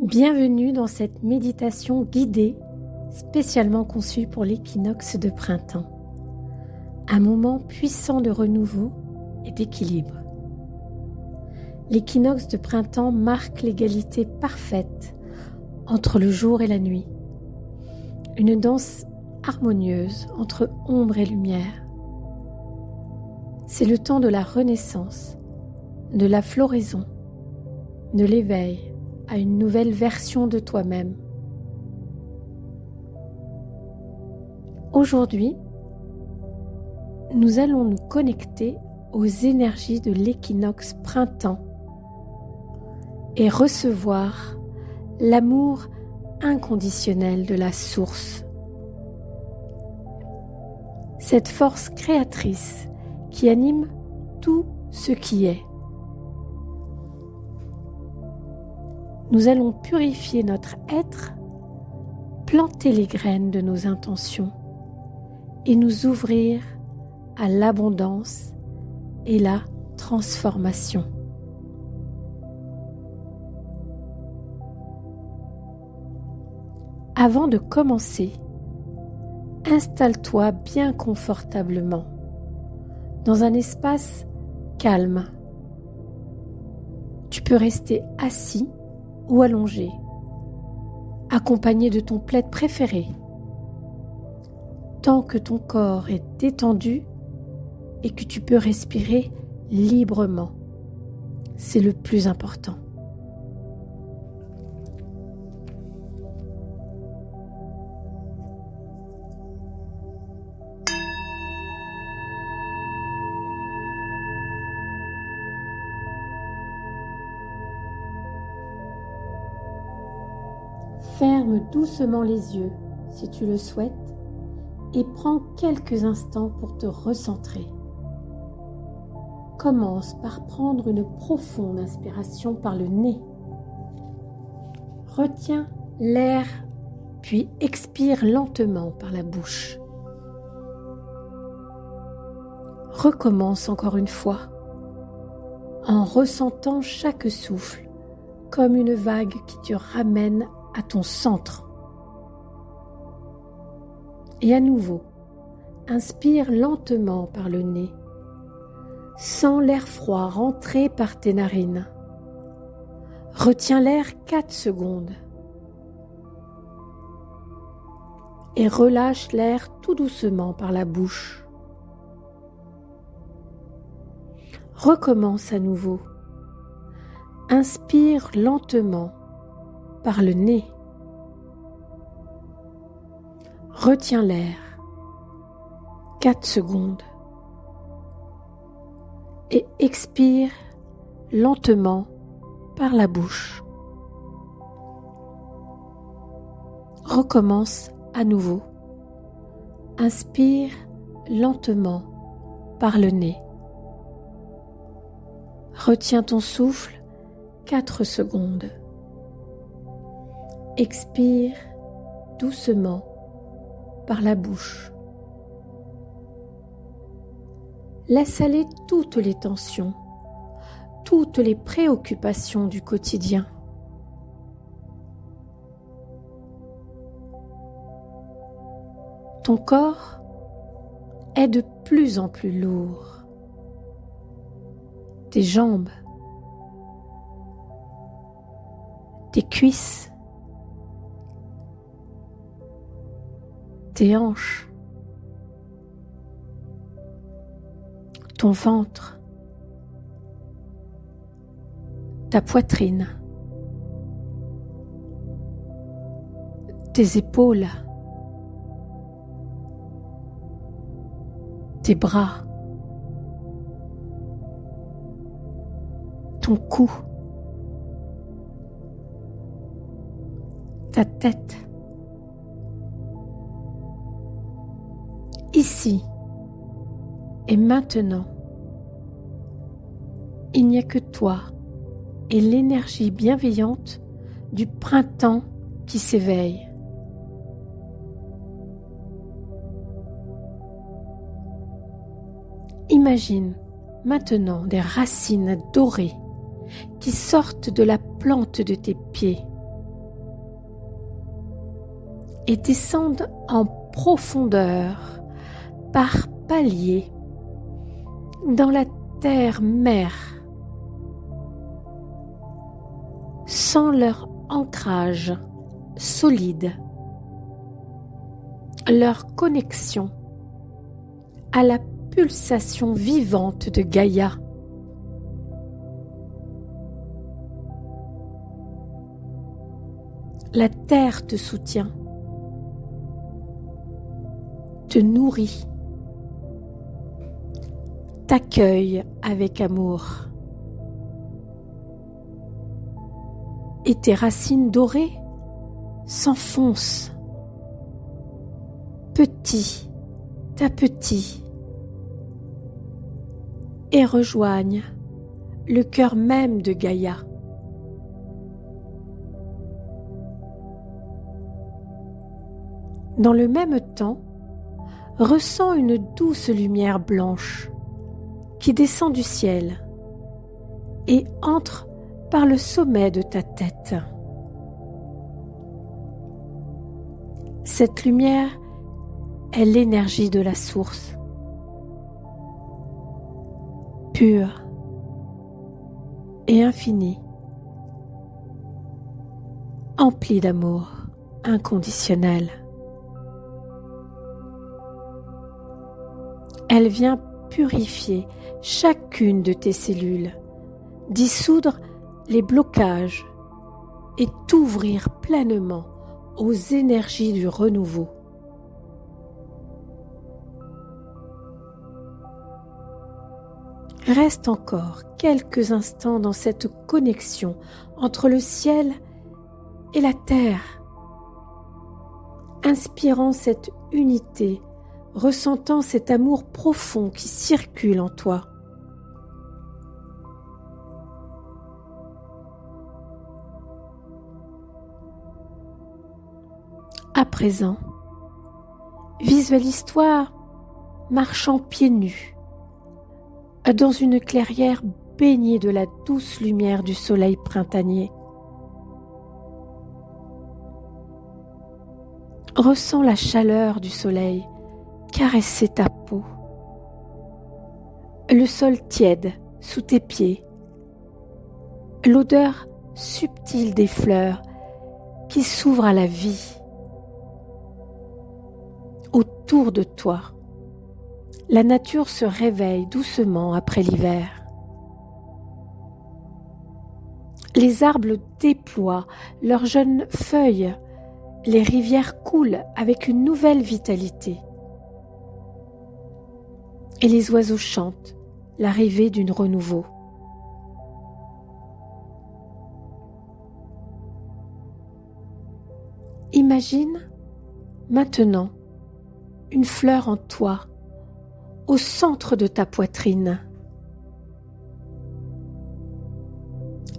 Bienvenue dans cette méditation guidée spécialement conçue pour l'équinoxe de printemps. Un moment puissant de renouveau et d'équilibre. L'équinoxe de printemps marque l'égalité parfaite entre le jour et la nuit. Une danse harmonieuse entre ombre et lumière. C'est le temps de la renaissance, de la floraison, de l'éveil à une nouvelle version de toi-même. Aujourd'hui, nous allons nous connecter aux énergies de l'équinoxe printemps et recevoir l'amour inconditionnel de la source. Cette force créatrice qui anime tout ce qui est. Nous allons purifier notre être, planter les graines de nos intentions et nous ouvrir à l'abondance et la transformation. Avant de commencer, installe-toi bien confortablement dans un espace calme. Tu peux rester assis ou allongé, accompagné de ton plaid préféré, tant que ton corps est détendu et que tu peux respirer librement. C'est le plus important. Ferme doucement les yeux si tu le souhaites et prends quelques instants pour te recentrer. Commence par prendre une profonde inspiration par le nez. Retiens l'air puis expire lentement par la bouche. Recommence encore une fois en ressentant chaque souffle comme une vague qui te ramène à ton centre. Et à nouveau, inspire lentement par le nez. Sens l'air froid rentrer par tes narines. Retiens l'air 4 secondes. Et relâche l'air tout doucement par la bouche. Recommence à nouveau. Inspire lentement par le nez. Retiens l'air 4 secondes et expire lentement par la bouche. Recommence à nouveau. Inspire lentement par le nez. Retiens ton souffle 4 secondes. Expire doucement par la bouche. Laisse aller toutes les tensions, toutes les préoccupations du quotidien. Ton corps est de plus en plus lourd. Tes jambes, tes cuisses, tes hanches, ton ventre, ta poitrine, tes épaules, tes bras, ton cou, ta tête. Ici et maintenant, il n'y a que toi et l'énergie bienveillante du printemps qui s'éveille. Imagine maintenant des racines dorées qui sortent de la plante de tes pieds et descendent en profondeur par paliers dans la terre-mère sans leur ancrage solide, leur connexion à la pulsation vivante de Gaïa. La terre te soutient, te nourrit, t'accueille avec amour. Et tes racines dorées s'enfoncent petit à petit et rejoignent le cœur même de Gaïa. Dans le même temps, ressens une douce lumière blanche qui descend du ciel et entre par le sommet de ta tête. Cette lumière est l'énergie de la source, pure et infinie, emplie d'amour inconditionnel. Elle vient purifier chacune de tes cellules, dissoudre les blocages et t'ouvrir pleinement aux énergies du renouveau. Reste encore quelques instants dans cette connexion entre le ciel et la terre, inspirant cette unité, ressentant cet amour profond qui circule en toi. À présent, visualise-toi marchant pieds nus dans une clairière baignée de la douce lumière du soleil printanier. Ressens la chaleur du soleil caresser ta peau, le sol tiède sous tes pieds, l'odeur subtile des fleurs qui s'ouvrent à la vie. Autour de toi, la nature se réveille doucement après l'hiver. Les arbres déploient leurs jeunes feuilles, les rivières coulent avec une nouvelle vitalité. Et les oiseaux chantent l'arrivée d'une renouveau. Imagine maintenant une fleur en toi, au centre de ta poitrine.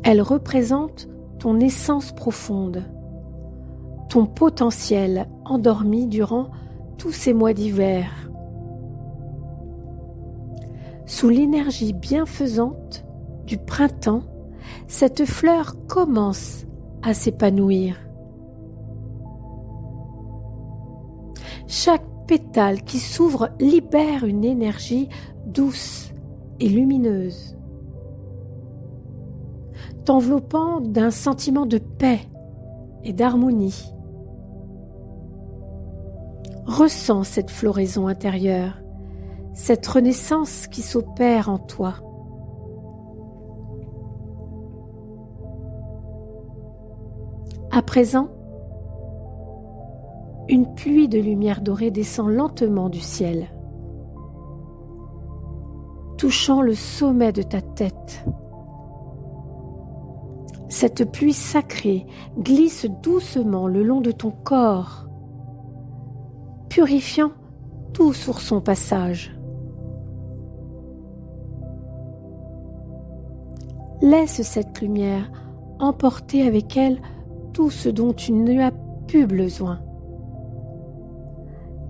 Elle représente ton essence profonde, ton potentiel endormi durant tous ces mois d'hiver. Sous l'énergie bienfaisante du printemps, cette fleur commence à s'épanouir. Chaque pétale qui s'ouvre libère une énergie douce et lumineuse, t'enveloppant d'un sentiment de paix et d'harmonie. Ressens cette floraison intérieure, cette renaissance qui s'opère en toi. À présent, une pluie de lumière dorée descend lentement du ciel, touchant le sommet de ta tête. Cette pluie sacrée glisse doucement le long de ton corps, purifiant tout sur son passage. Laisse cette lumière emporter avec elle tout ce dont tu n'as plus besoin.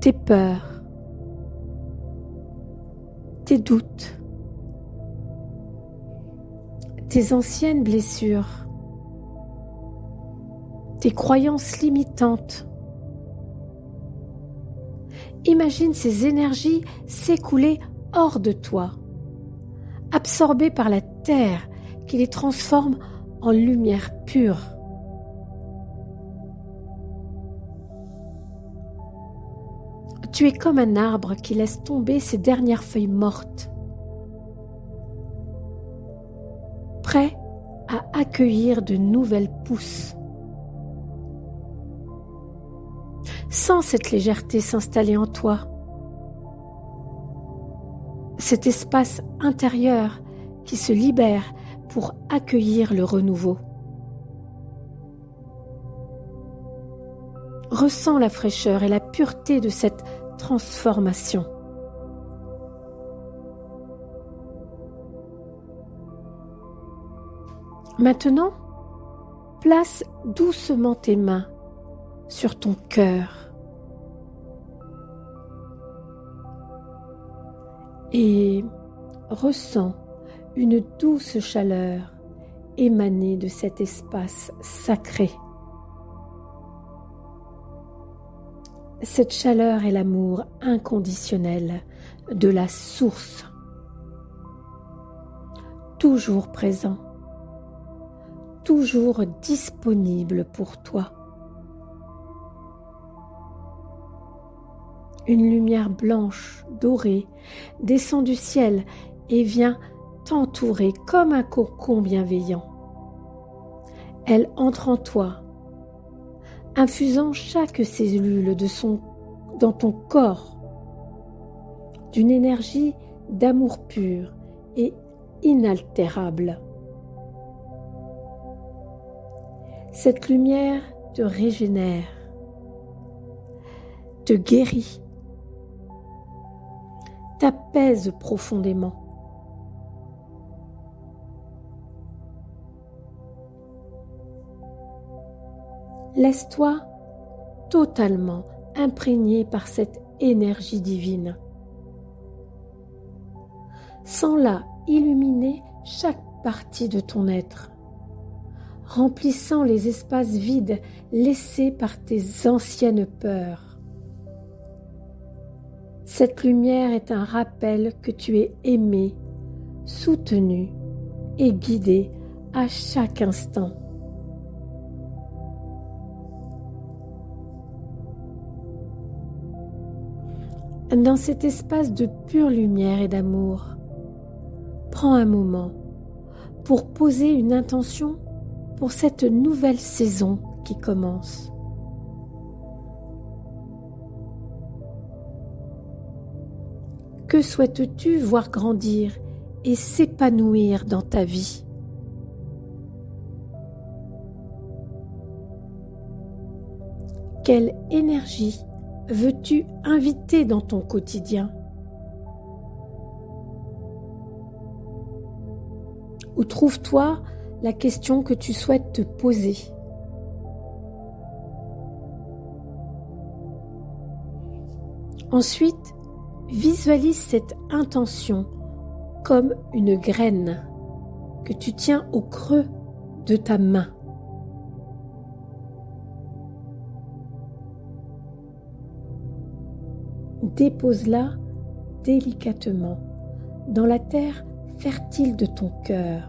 Tes peurs, tes doutes, tes anciennes blessures, tes croyances limitantes, Imagine ces énergies s'écouler hors de toi, absorbées par la terre qui les transforme en lumière pure. Tu es comme un arbre qui laisse tomber ses dernières feuilles mortes, prêt à accueillir de nouvelles pousses. Sens cette légèreté s'installer en toi, cet espace intérieur qui se libère pour accueillir le renouveau. Ressens la fraîcheur et la pureté de cette transformation. Maintenant, place doucement tes mains sur ton cœur et ressens une douce chaleur émaner de cet espace sacré. Cette chaleur est l'amour inconditionnel de la source, toujours présent, toujours disponible pour toi. Une lumière blanche, dorée, descend du ciel et vient t'entourer comme un cocon bienveillant. Elle entre en toi, infusant chaque cellule dans ton corps d'une énergie d'amour pur et inaltérable. Cette lumière te régénère, te guérit, t'apaise profondément. Laisse-toi totalement imprégné par cette énergie divine. Sens-la illuminer chaque partie de ton être, remplissant les espaces vides laissés par tes anciennes peurs. Cette lumière est un rappel que tu es aimé, soutenu et guidé à chaque instant. Dans cet espace de pure lumière et d'amour, prends un moment pour poser une intention pour cette nouvelle saison qui commence. Que souhaites-tu voir grandir et s'épanouir dans ta vie? Quelle énergie veux-tu inviter dans ton quotidien? Ou trouve-toi la question que tu souhaites te poser. Ensuite, visualise cette intention comme une graine que tu tiens au creux de ta main. Dépose-la délicatement dans la terre fertile de ton cœur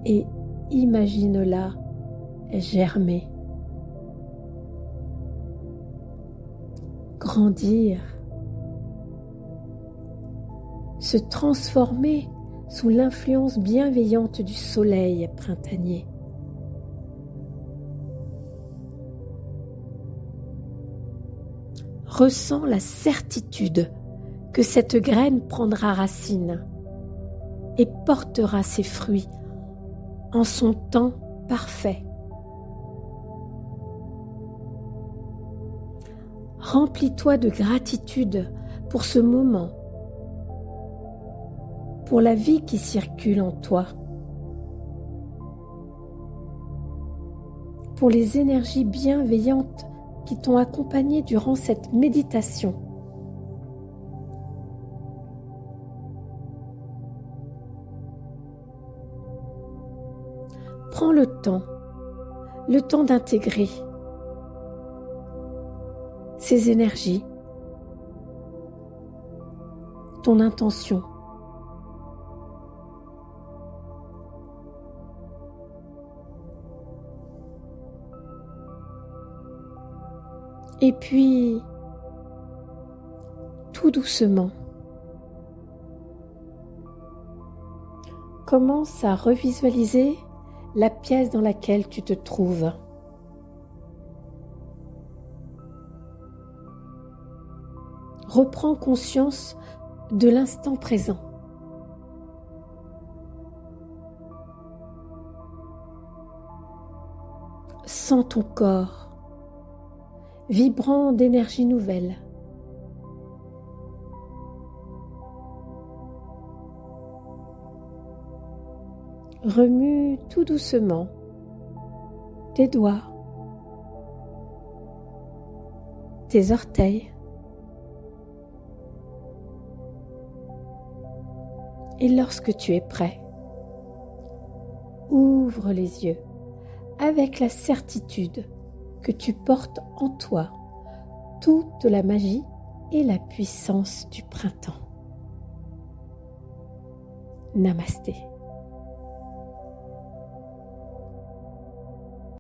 et imagine-la germer, grandir, se transformer sous l'influence bienveillante du soleil printanier. Ressens la certitude que cette graine prendra racine et portera ses fruits en son temps parfait. Remplis-toi de gratitude pour ce moment, pour la vie qui circule en toi, pour les énergies bienveillantes qui t'ont accompagné durant cette méditation. Prends le temps d'intégrer ces énergies, ton intention. Et puis, tout doucement, commence à revisualiser la pièce dans laquelle tu te trouves. Reprends conscience de l'instant présent. Sens ton corps, vibrant d'énergie nouvelle. Remue tout doucement tes doigts, tes orteils et lorsque tu es prêt, ouvre les yeux avec la certitude que tu portes en toi toute la magie et la puissance du printemps. Namasté.